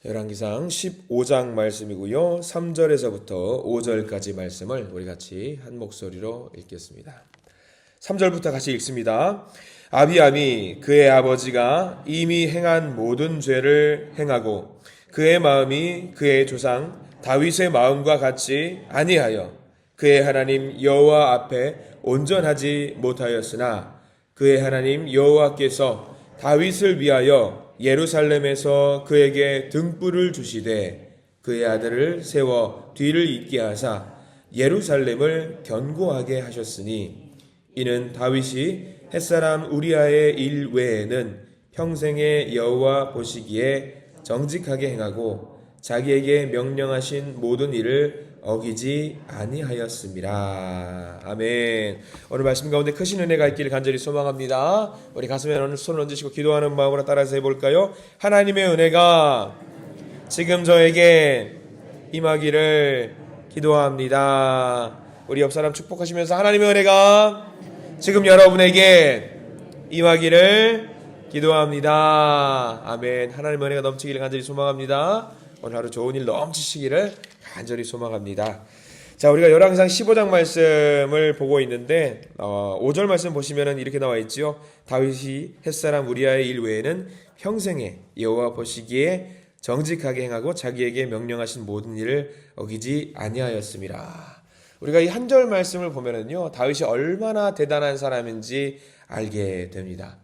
열왕기상 15장 말씀이고요. 3절에서부터 5절까지 말씀을 우리 같이 한 목소리로 읽겠습니다. 3절부터 같이 읽습니다. 아비암이 그의 아버지가 이미 행한 모든 죄를 행하고 그의 마음이 그의 조상 다윗의 마음과 같이 아니하여 그의 하나님 여호와 앞에 온전하지 못하였으나 그의 하나님 여호와께서 다윗을 위하여 예루살렘에서 그에게 등불을 주시되 그의 아들을 세워 뒤를 잇게 하사 예루살렘을 견고하게 하셨으니 이는 다윗이 햇사람 우리아의 일 외에는 평생에 여호와 보시기에 정직하게 행하고 자기에게 명령하신 모든 일을 어기지 아니하였습니다. 아멘. 오늘 말씀 가운데 크신 은혜가 있기를 간절히 소망합니다. 우리 가슴에 오늘 손을 얹으시고 기도하는 마음으로 따라서 해볼까요? 하나님의 은혜가 지금 저에게 임하기를 기도합니다. 우리 옆 사람 축복하시면서 하나님의 은혜가 지금 여러분에게 임하기를 기도합니다. 아멘. 하나님의 은혜가 넘치기를 간절히 소망합니다. 오늘 하루 좋은 일 넘치시기를 간절히 소망합니다. 자, 우리가 열왕기상 15장 말씀을 보고 있는데 5절 말씀 보시면은 이렇게 나와 있지요. 다윗이 햇사람 우리아의 일 외에는 평생에 여호와 보시기에 정직하게 행하고 자기에게 명령하신 모든 일을 어기지 아니하였습니다. 우리가 이 한 절 말씀을 보면은요, 다윗이 얼마나 대단한 사람인지 알게 됩니다.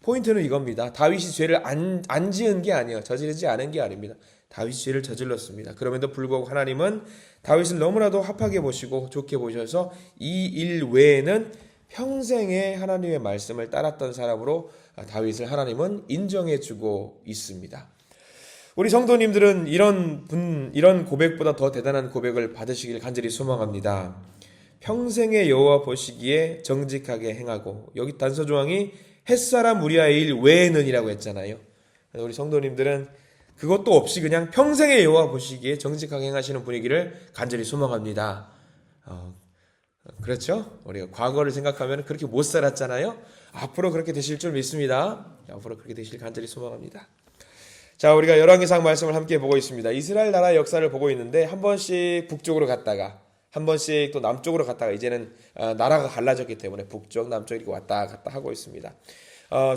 포인트는 이겁니다. 다윗이 죄를 안 지은 게 아니에요. 저지르지 않은 게 아닙니다. 다윗이 죄를 저질렀습니다. 그럼에도 불구하고 하나님은 다윗을 너무나도 합하게 보시고 좋게 보셔서 이 일 외에는 평생에 하나님의 말씀을 따랐던 사람으로 다윗을 하나님은 인정해주고 있습니다. 우리 성도님들은 이런 고백보다 더 대단한 고백을 받으시길 간절히 소망합니다. 평생에 여호와 보시기에 정직하게 행하고, 여기 단서 조항이 햇사람 우리아의 일 외에는이라고 했잖아요. 우리 성도님들은 그것도 없이 그냥 평생에 여호와 보시기에 정직하게 행하시는 분이기를 간절히 소망합니다. 그렇죠? 우리가 과거를 생각하면 그렇게 못 살았잖아요. 앞으로 그렇게 되실 줄 믿습니다. 앞으로 그렇게 되실 간절히 소망합니다. 자, 우리가 열왕기상 말씀을 함께 보고 있습니다. 이스라엘 나라의 역사를 보고 있는데 한 번씩 북쪽으로 갔다가 한 번씩 또 남쪽으로 갔다가 이제는 나라가 갈라졌기 때문에 북쪽, 남쪽 이렇게 왔다 갔다 하고 있습니다.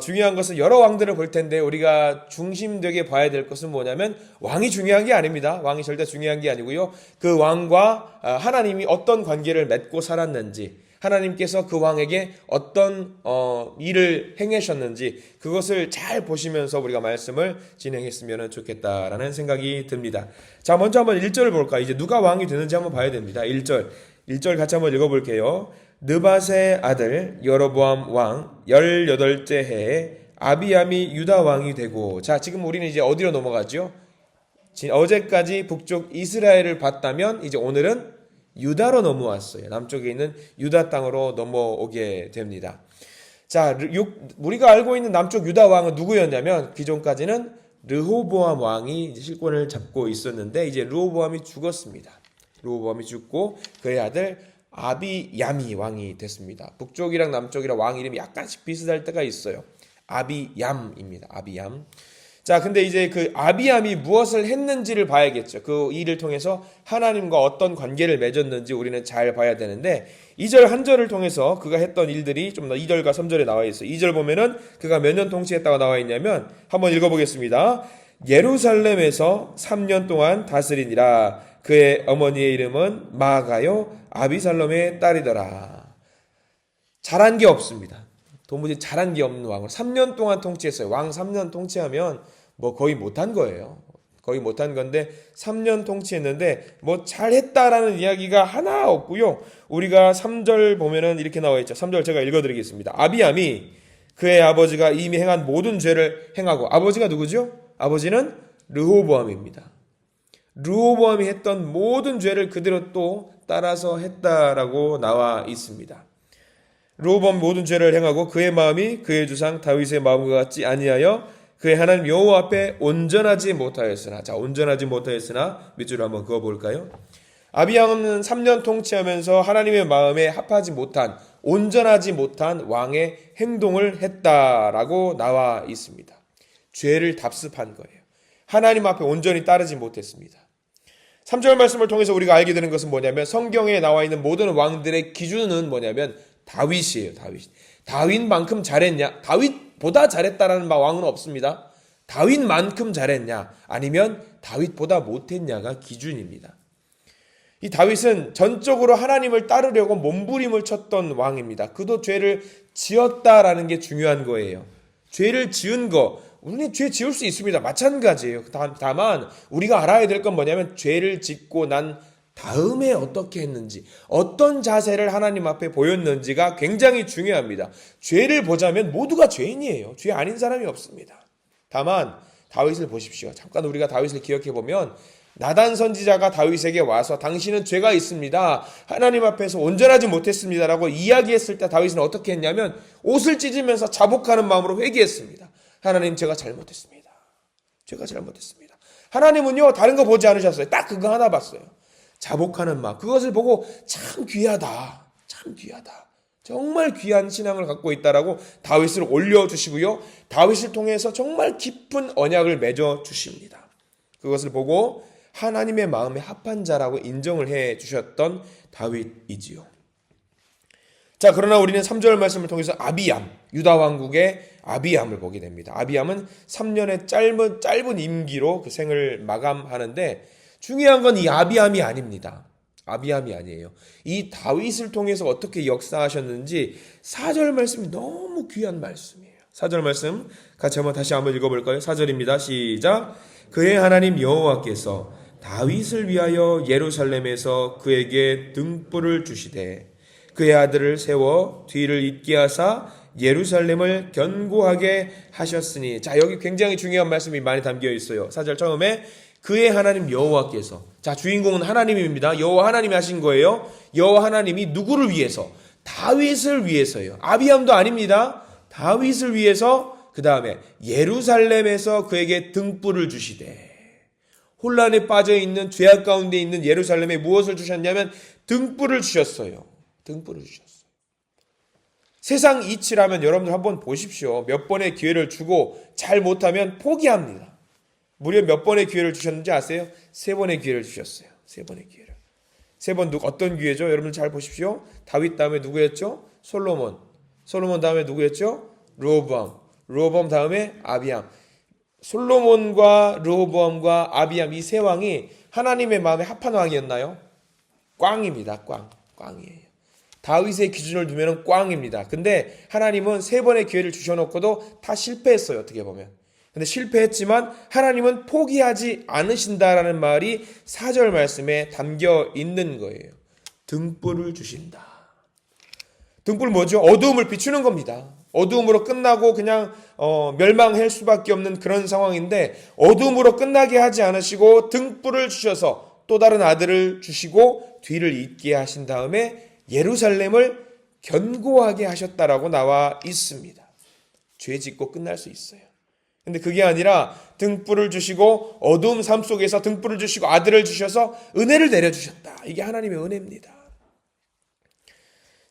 중요한 것은 여러 왕들을 볼 텐데 우리가 중심되게 봐야 될 것은 뭐냐면 왕이 중요한 게 아닙니다. 왕이 절대 중요한 게 아니고요. 그 왕과 하나님이 어떤 관계를 맺고 살았는지, 하나님께서 그 왕에게 어떤 일을 행하셨는지 그것을 잘 보시면서 우리가 말씀을 진행했으면 좋겠다라는 생각이 듭니다. 자, 먼저 한번 1절을 볼까요? 이제 누가 왕이 되는지 한번 봐야 됩니다. 1절 같이 한번 읽어볼게요. 느밧의 아들 여로보암 왕 18째 해에 아비암이 유다 왕이 되고. 자, 지금 우리는 이제 어디로 넘어가죠? 어제까지 북쪽 이스라엘을 봤다면 이제 오늘은 유다로 넘어왔어요. 남쪽에 있는 유다 땅으로 넘어오게 됩니다. 자, 우리가 알고 있는 남쪽 유다 왕은 누구였냐면 기존까지는 르호보암 왕이 이제 실권을 잡고 있었는데 이제 르호보암이 죽었습니다. 르호보암이 죽고 그의 아들 아비얌이 왕이 됐습니다. 북쪽이랑 남쪽이랑 왕 이름이 약간씩 비슷할 때가 있어요. 아비얌입니다. 아비얌. 자, 근데 이제 그 아비암이 무엇을 했는지를 봐야겠죠. 그 일을 통해서 하나님과 어떤 관계를 맺었는지 우리는 잘 봐야 되는데 2절 한 절을 통해서 그가 했던 일들이 좀 더 2절과 3절에 나와 있어요. 2절 보면은 그가 몇 년 통치했다고 나와 있냐면 한번 읽어보겠습니다. 예루살렘에서 3년 동안 다스리니라. 그의 어머니의 이름은 마아가요 아비살롬의 딸이더라. 잘한 게 없습니다. 도무지 잘한 게 없는 왕을 3년 동안 통치했어요. 왕 3년 통치하면 뭐 거의 못한 거예요. 거의 못한 건데 3년 통치했는데 뭐 잘했다라는 이야기가 하나 없고요. 우리가 3절 보면은 이렇게 나와 있죠. 3절 제가 읽어드리겠습니다. 아비암이 그의 아버지가 이미 행한 모든 죄를 행하고. 아버지가 누구죠? 아버지는 르호보암입니다. 르호보암이 했던 모든 죄를 그대로 또 따라서 했다라고 나와 있습니다. 르호보암 모든 죄를 행하고 그의 마음이 그의 주상 다윗의 마음과 같지 아니하여 그의 하나님 여호와 앞에 온전하지 못하였으나. 자, 온전하지 못하였으나 밑줄을 한번 그어볼까요? 아비암은 3년 통치하면서 하나님의 마음에 합하지 못한, 온전하지 못한 왕의 행동을 했다라고 나와 있습니다. 죄를 답습한 거예요. 하나님 앞에 온전히 따르지 못했습니다. 3절 말씀을 통해서 우리가 알게 되는 것은 뭐냐면 성경에 나와 있는 모든 왕들의 기준은 뭐냐면 다윗이에요. 다윗만큼 잘했냐? 다윗보다 잘했다라는 왕은 없습니다. 다윗만큼 잘했냐? 아니면 다윗보다 못했냐가 기준입니다. 이 다윗은 전적으로 하나님을 따르려고 몸부림을 쳤던 왕입니다. 그도 죄를 지었다라는 게 중요한 거예요. 죄를 지은 거, 우리는 죄 지을 수 있습니다. 마찬가지예요. 다만 우리가 알아야 될 건 뭐냐면 죄를 짓고 난 다음에 어떻게 했는지, 어떤 자세를 하나님 앞에 보였는지가 굉장히 중요합니다. 죄를 보자면 모두가 죄인이에요. 죄 아닌 사람이 없습니다. 다만 다윗을 보십시오. 잠깐 우리가 다윗을 기억해 보면 나단 선지자가 다윗에게 와서 당신은 죄가 있습니다. 하나님 앞에서 온전하지 못했습니다라고 이야기했을 때 다윗은 어떻게 했냐면 옷을 찢으면서 자복하는 마음으로 회개했습니다. 하나님, 제가 잘못했습니다. 하나님은요, 다른 거 보지 않으셨어요. 딱 그거 하나 봤어요. 자복하는 마음. 그것을 보고 참 귀하다. 정말 귀한 신앙을 갖고 있다라고 다윗을 올려주시고요. 다윗을 통해서 정말 깊은 언약을 맺어 주십니다. 그것을 보고 하나님의 마음에 합한 자라고 인정을 해 주셨던 다윗이지요. 자, 그러나 우리는 3절 말씀을 통해서 아비암, 유다 왕국의 아비암을 보게 됩니다. 아비암은 3년의 짧은 임기로 그 생을 마감하는데 중요한 건 이 아비암이 아닙니다. 아비암이 아니에요. 이 다윗을 통해서 어떻게 역사하셨는지 4절 말씀이 너무 귀한 말씀이에요. 4절 말씀 같이 다시 한번 읽어볼까요? 4절입니다. 시작. 그의 하나님 여호와께서 다윗을 위하여 예루살렘에서 그에게 등불을 주시되 그의 아들을 세워 뒤를 잇게 하사 예루살렘을 견고하게 하셨으니. 자, 여기 굉장히 중요한 말씀이 많이 담겨 있어요. 4절 처음에 그의 하나님 여호와께서. 자, 주인공은 하나님입니다. 여호와 하나님이 하신 거예요. 여호와 하나님이 누구를 위해서? 다윗을 위해서요. 아비암도 아닙니다. 다윗을 위해서. 그 다음에 예루살렘에서 그에게 등불을 주시되. 혼란에 빠져 있는 죄악 가운데 있는 예루살렘에 무엇을 주셨냐면 등불을 주셨어요. 세상 이치라면 여러분들 한번 보십시오. 몇 번의 기회를 주고 잘 못하면 포기합니다. 무려 몇 번의 기회를 주셨는지 아세요? 3번의 기회를 주셨어요. 3번의 기회를. 3번 어떤 기회죠? 여러분들 잘 보십시오. 다윗 다음에 누구였죠? 솔로몬 다음에 누구였죠? 르호보암 다음에 아비암. 솔로몬과 르호보암과 아비암 이 3왕이 하나님의 마음에 합한 왕이었나요? 꽝입니다. 꽝이에요. 다윗의 기준을 두면 꽝입니다. 근데 하나님은 3번의 기회를 주셔놓고도 다 실패했어요. 어떻게 보면. 근데 실패했지만 하나님은 포기하지 않으신다라는 말이 4절 말씀에 담겨 있는 거예요. 등불을 주신다. 등불 뭐죠? 어두움을 비추는 겁니다. 어두움으로 끝나고 그냥 멸망할 수밖에 없는 그런 상황인데 어두움으로 끝나게 하지 않으시고 등불을 주셔서 또 다른 아들을 주시고 뒤를 잇게 하신 다음에 예루살렘을 견고하게 하셨다라고 나와 있습니다. 죄 짓고 끝날 수 있어요. 근데 그게 아니라 등불을 주시고 어두움 삶 속에서 등불을 주시고 아들을 주셔서 은혜를 내려주셨다. 이게 하나님의 은혜입니다.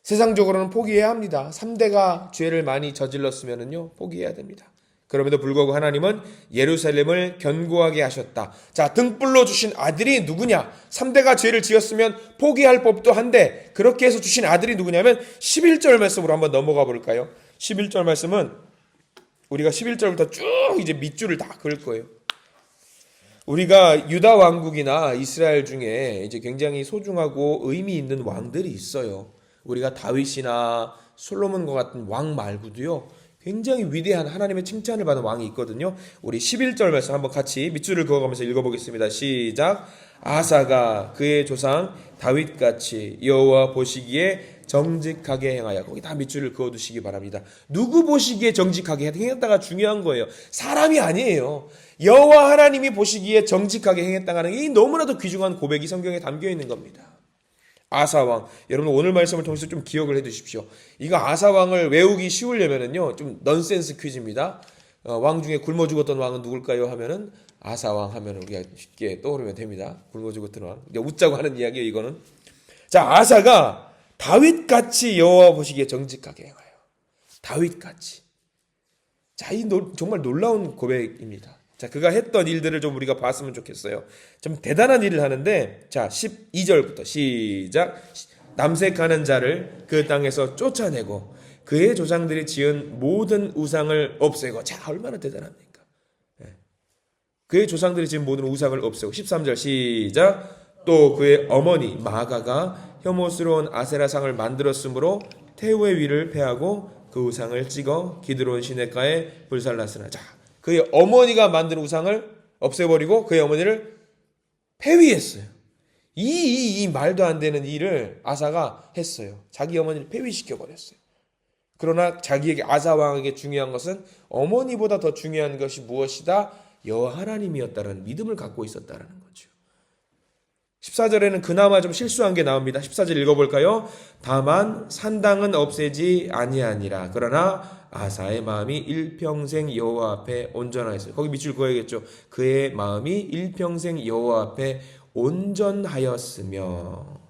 세상적으로는 포기해야 합니다. 3대가 죄를 많이 저질렀으면요 포기해야 됩니다. 그럼에도 불구하고 하나님은 예루살렘을 견고하게 하셨다. 자, 등불로 주신 아들이 누구냐? 3대가 죄를 지었으면 포기할 법도 한데 그렇게 해서 주신 아들이 누구냐면 11절 말씀으로 한번 넘어가 볼까요? 11절 말씀은 우리가 11절부터 쭉 이제 밑줄을 다 그을 거예요. 우리가 유다 왕국이나 이스라엘 중에 이제 굉장히 소중하고 의미 있는 왕들이 있어요. 우리가 다윗이나 솔로몬과 같은 왕 말고도요. 굉장히 위대한 하나님의 칭찬을 받은 왕이 있거든요. 우리 11절 말씀 한번 같이 밑줄을 그어가면서 읽어보겠습니다. 시작. 아사가 그의 조상 다윗같이 여호와 보시기에 정직하게 행하여. 거기 다 밑줄을 그어두시기 바랍니다. 누구 보시기에 정직하게 행했다가 중요한 거예요. 사람이 아니에요. 여호와 하나님이 보시기에 정직하게 행했다는 게 너무나도 귀중한 고백이 성경에 담겨 있는 겁니다. 아사왕. 여러분 오늘 말씀을 통해서 좀 기억을 해 두십시오. 이거 아사왕을 외우기 쉬우려면은요, 좀 넌센스 퀴즈입니다. 왕 중에 굶어 죽었던 왕은 누굴까요? 하면은 아사왕 하면 우리가 쉽게 떠오르면 됩니다. 굶어 죽었던 왕. 웃자고 하는 이야기예요, 이거는. 자, 아사가 다윗같이 여호와 보시기에 정직하게 행하여. 다윗같이. 자, 이 정말 놀라운 고백입니다. 자, 그가 했던 일들을 좀 우리가 봤으면 좋겠어요. 좀 대단한 일을 하는데, 자, 12절부터 시작. 남색하는 자를 그 땅에서 쫓아내고 그의 조상들이 지은 모든 우상을 없애고. 자, 얼마나 대단합니까? 그의 조상들이 지은 모든 우상을 없애고. 13절 시작. 또 그의 어머니 마가가 혐오스러운 아세라상을 만들었으므로 태우의 위를 패하고 그 우상을 찍어 기드론 시냇가에 불살랐으나. 자, 그의 어머니가 만든 우상을 없애버리고 그의 어머니를 폐위했어요. 이 말도 안 되는 일을 아사가 했어요. 자기 어머니를 폐위시켜버렸어요. 그러나 자기에게, 아사 왕에게 중요한 것은 어머니보다 더 중요한 것이 무엇이다? 여호와 하나님이었다라는 믿음을 갖고 있었다라는 거죠. 14절에는 그나마 좀 실수한 게 나옵니다. 14절 읽어볼까요? 다만 산당은 없애지 아니하니라. 그러나 아사의 마음이 일평생 여호와 앞에 온전하였어요. 거기 밑줄 그어야겠죠. 그의 마음이 일평생 여호와 앞에 온전하였으며.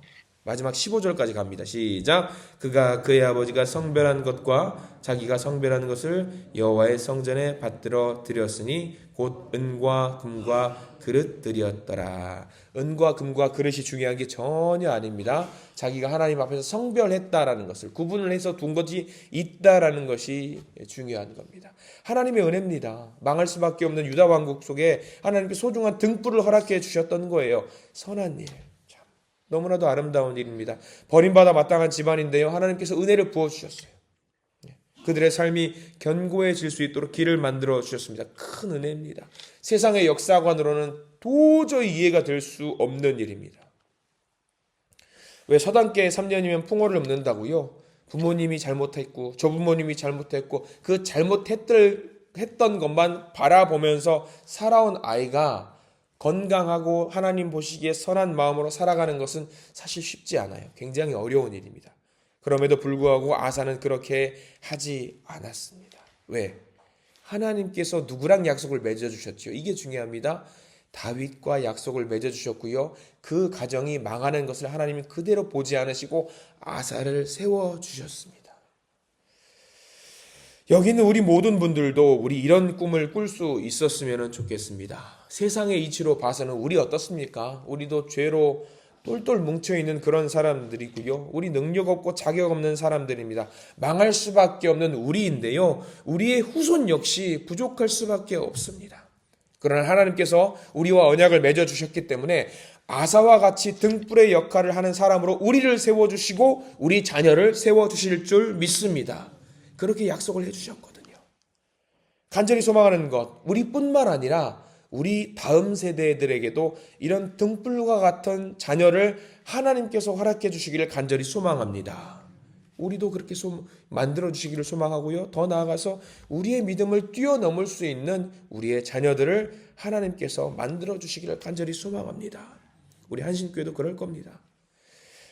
마지막 15절까지 갑니다. 시작. 그가 그의 아버지가 성별한 것과 자기가 성별한 것을 여호와의 성전에 받들어 드렸으니 곧 은과 금과 그릇들이었더라. 은과 금과 그릇이 중요한 게 전혀 아닙니다. 자기가 하나님 앞에서 성별했다라는 것을, 구분을 해서 둔 것이 있다라는 것이 중요한 겁니다. 하나님의 은혜입니다. 망할 수밖에 없는 유다 왕국 속에 하나님께 소중한 등불을 허락해 주셨던 거예요. 선한 일. 너무나도 아름다운 일입니다. 버림받아 마땅한 집안인데요, 하나님께서 은혜를 부어주셨어요. 그들의 삶이 견고해질 수 있도록 길을 만들어 주셨습니다. 큰 은혜입니다. 세상의 역사관으로는 도저히 이해가 될 수 없는 일입니다. 왜 서당계 3년이면 풍어를 읊는다고요? 부모님이 잘못했고 조부모님이 잘못했고 그 잘못했던 것만 바라보면서 살아온 아이가 건강하고 하나님 보시기에 선한 마음으로 살아가는 것은 사실 쉽지 않아요. 굉장히 어려운 일입니다. 그럼에도 불구하고 아사는 그렇게 하지 않았습니다. 왜? 하나님께서 누구랑 약속을 맺어주셨죠? 이게 중요합니다. 다윗과 약속을 맺어주셨고요. 그 가정이 망하는 것을 하나님이 그대로 보지 않으시고 아사를 세워주셨습니다. 여기 있는 우리 모든 분들도 우리 이런 꿈을 꿀 수 있었으면 좋겠습니다. 세상의 이치로 봐서는 우리 어떻습니까? 우리도 죄로 똘똘 뭉쳐있는 그런 사람들이고요. 우리 능력 없고 자격 없는 사람들입니다. 망할 수밖에 없는 우리인데요. 우리의 후손 역시 부족할 수밖에 없습니다. 그러나 하나님께서 우리와 언약을 맺어주셨기 때문에 아사와 같이 등불의 역할을 하는 사람으로 우리를 세워주시고 우리 자녀를 세워주실 줄 믿습니다. 그렇게 약속을 해주셨거든요. 간절히 소망하는 것, 우리뿐만 아니라 우리 다음 세대들에게도 이런 등불과 같은 자녀를 하나님께서 허락해 주시기를 간절히 소망합니다. 우리도 그렇게 만들어 주시기를 소망하고요. 더 나아가서 우리의 믿음을 뛰어넘을 수 있는 우리의 자녀들을 하나님께서 만들어 주시기를 간절히 소망합니다. 우리 한신교회도 그럴 겁니다.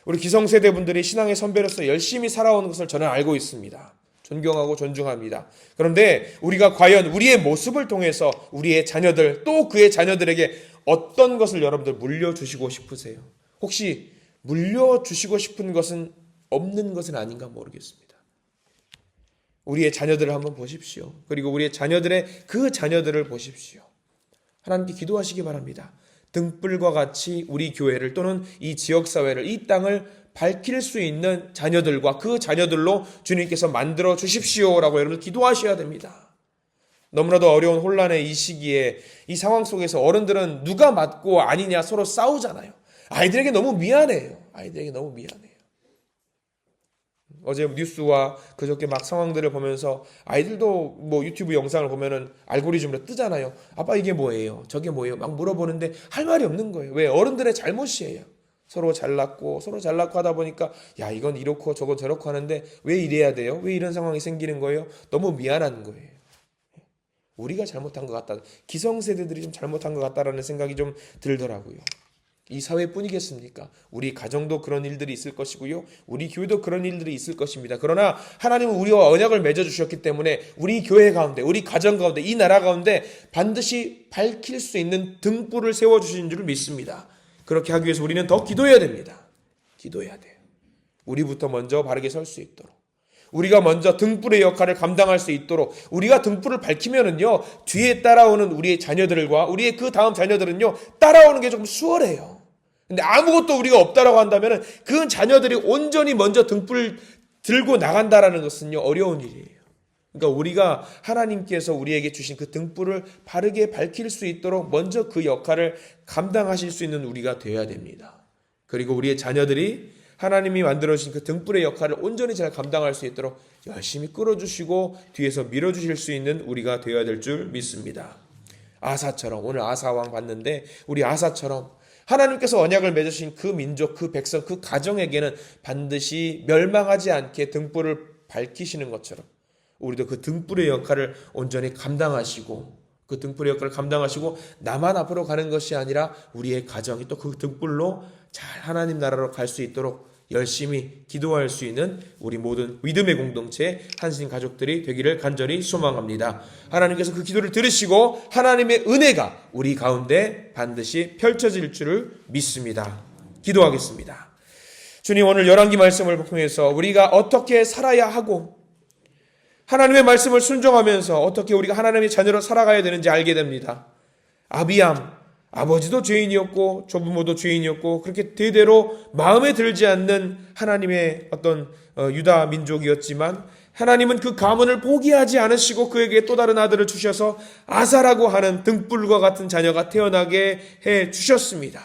우리 기성세대 분들이 신앙의 선배로서 열심히 살아오는 것을 저는 알고 있습니다. 존경하고 존중합니다. 그런데 우리가 과연 우리의 모습을 통해서 우리의 자녀들 또 그의 자녀들에게 어떤 것을 여러분들 물려주시고 싶으세요? 혹시 물려주시고 싶은 것은 없는 것은 아닌가 모르겠습니다. 우리의 자녀들을 한번 보십시오. 그리고 우리의 자녀들의 그 자녀들을 보십시오. 하나님께 기도하시기 바랍니다. 등불과 같이 우리 교회를 또는 이 지역사회를, 이 땅을 밝힐 수 있는 자녀들과 그 자녀들로 주님께서 만들어 주십시오라고 여러분 기도하셔야 됩니다. 너무나도 어려운 혼란의 이 시기에 이 상황 속에서 어른들은 누가 맞고 아니냐 서로 싸우잖아요. 아이들에게 너무 미안해요. 아이들에게 너무 미안해요. 어제 뉴스와 그저께 막 상황들을 보면서 아이들도 뭐 유튜브 영상을 보면은 알고리즘으로 뜨잖아요. 아빠 이게 뭐예요? 저게 뭐예요? 막 물어보는데 할 말이 없는 거예요. 왜? 어른들의 잘못이에요. 서로 잘났고 하다 보니까 야 이건 이렇고 저건 저렇고 하는데 왜 이래야 돼요? 왜 이런 상황이 생기는 거예요? 너무 미안한 거예요. 우리가 잘못한 것 같다. 기성세대들이 좀 잘못한 것 같다라는 생각이 좀 들더라고요. 이 사회뿐이겠습니까? 우리 가정도 그런 일들이 있을 것이고요. 우리 교회도 그런 일들이 있을 것입니다. 그러나 하나님은 우리와 언약을 맺어주셨기 때문에 우리 교회 가운데, 우리 가정 가운데, 이 나라 가운데 반드시 밝힐 수 있는 등불을 세워주신 줄 믿습니다. 그렇게 하기 위해서 우리는 더 기도해야 됩니다. 기도해야 돼요. 우리부터 먼저 바르게 설 수 있도록. 우리가 먼저 등불의 역할을 감당할 수 있도록 우리가 등불을 밝히면은요, 뒤에 따라오는 우리의 자녀들과 우리의 그 다음 자녀들은요, 따라오는 게 조금 수월해요. 근데 아무것도 우리가 없다라고 한다면은 그 자녀들이 온전히 먼저 등불을 들고 나간다라는 것은요, 어려운 일이에요. 그러니까 우리가 하나님께서 우리에게 주신 그 등불을 바르게 밝힐 수 있도록 먼저 그 역할을 감당하실 수 있는 우리가 되어야 됩니다. 그리고 우리의 자녀들이 하나님이 만들어주신 그 등불의 역할을 온전히 잘 감당할 수 있도록 열심히 끌어주시고 뒤에서 밀어주실 수 있는 우리가 되어야 될 줄 믿습니다. 아사처럼, 오늘 아사왕 봤는데 우리 아사처럼 하나님께서 언약을 맺으신 그 민족, 그 백성, 그 가정에게는 반드시 멸망하지 않게 등불을 밝히시는 것처럼 우리도 그 등불의 역할을 온전히 감당하시고 그 등불의 역할을 감당하시고 나만 앞으로 가는 것이 아니라 우리의 가정이 또 그 등불로 잘 하나님 나라로 갈 수 있도록 열심히 기도할 수 있는 우리 모든 믿음의 공동체 한신 가족들이 되기를 간절히 소망합니다. 하나님께서 그 기도를 들으시고 하나님의 은혜가 우리 가운데 반드시 펼쳐질 줄을 믿습니다. 기도하겠습니다. 주님, 오늘 열왕기 말씀을 통해서 우리가 어떻게 살아야 하고 하나님의 말씀을 순종하면서 어떻게 우리가 하나님의 자녀로 살아가야 되는지 알게 됩니다. 아비암, 아버지도 죄인이었고 조부모도 죄인이었고 그렇게 대대로 마음에 들지 않는 하나님의 어떤 유다 민족이었지만 하나님은 그 가문을 포기하지 않으시고 그에게 또 다른 아들을 주셔서 아사라고 하는 등불과 같은 자녀가 태어나게 해 주셨습니다.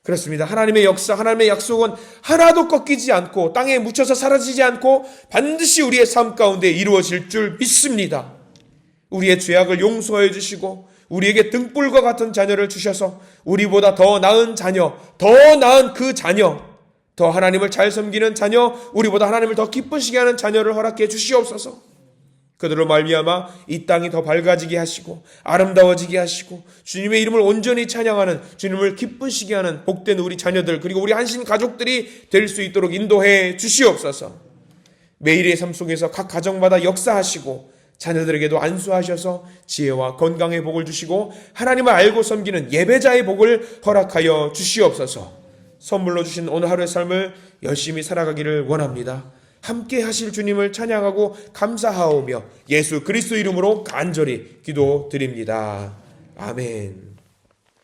그렇습니다. 하나님의 역사, 하나님의 약속은 하나도 꺾이지 않고 땅에 묻혀서 사라지지 않고 반드시 우리의 삶 가운데 이루어질 줄 믿습니다. 우리의 죄악을 용서해 주시고 우리에게 등불과 같은 자녀를 주셔서 우리보다 더 나은 자녀, 더 나은 그 자녀, 더 하나님을 잘 섬기는 자녀, 우리보다 하나님을 더 기쁘시게 하는 자녀를 허락해 주시옵소서. 그들로 말미암아 이 땅이 더 밝아지게 하시고 아름다워지게 하시고 주님의 이름을 온전히 찬양하는, 주님을 기쁘시게 하는 복된 우리 자녀들 그리고 우리 한신 가족들이 될 수 있도록 인도해 주시옵소서. 매일의 삶 속에서 각 가정마다 역사하시고 자녀들에게도 안수하셔서 지혜와 건강의 복을 주시고 하나님을 알고 섬기는 예배자의 복을 허락하여 주시옵소서. 선물로 주신 오늘 하루의 삶을 열심히 살아가기를 원합니다. 함께 하실 주님을 찬양하고 감사하오며 예수 그리스도 이름으로 간절히 기도드립니다. 아멘.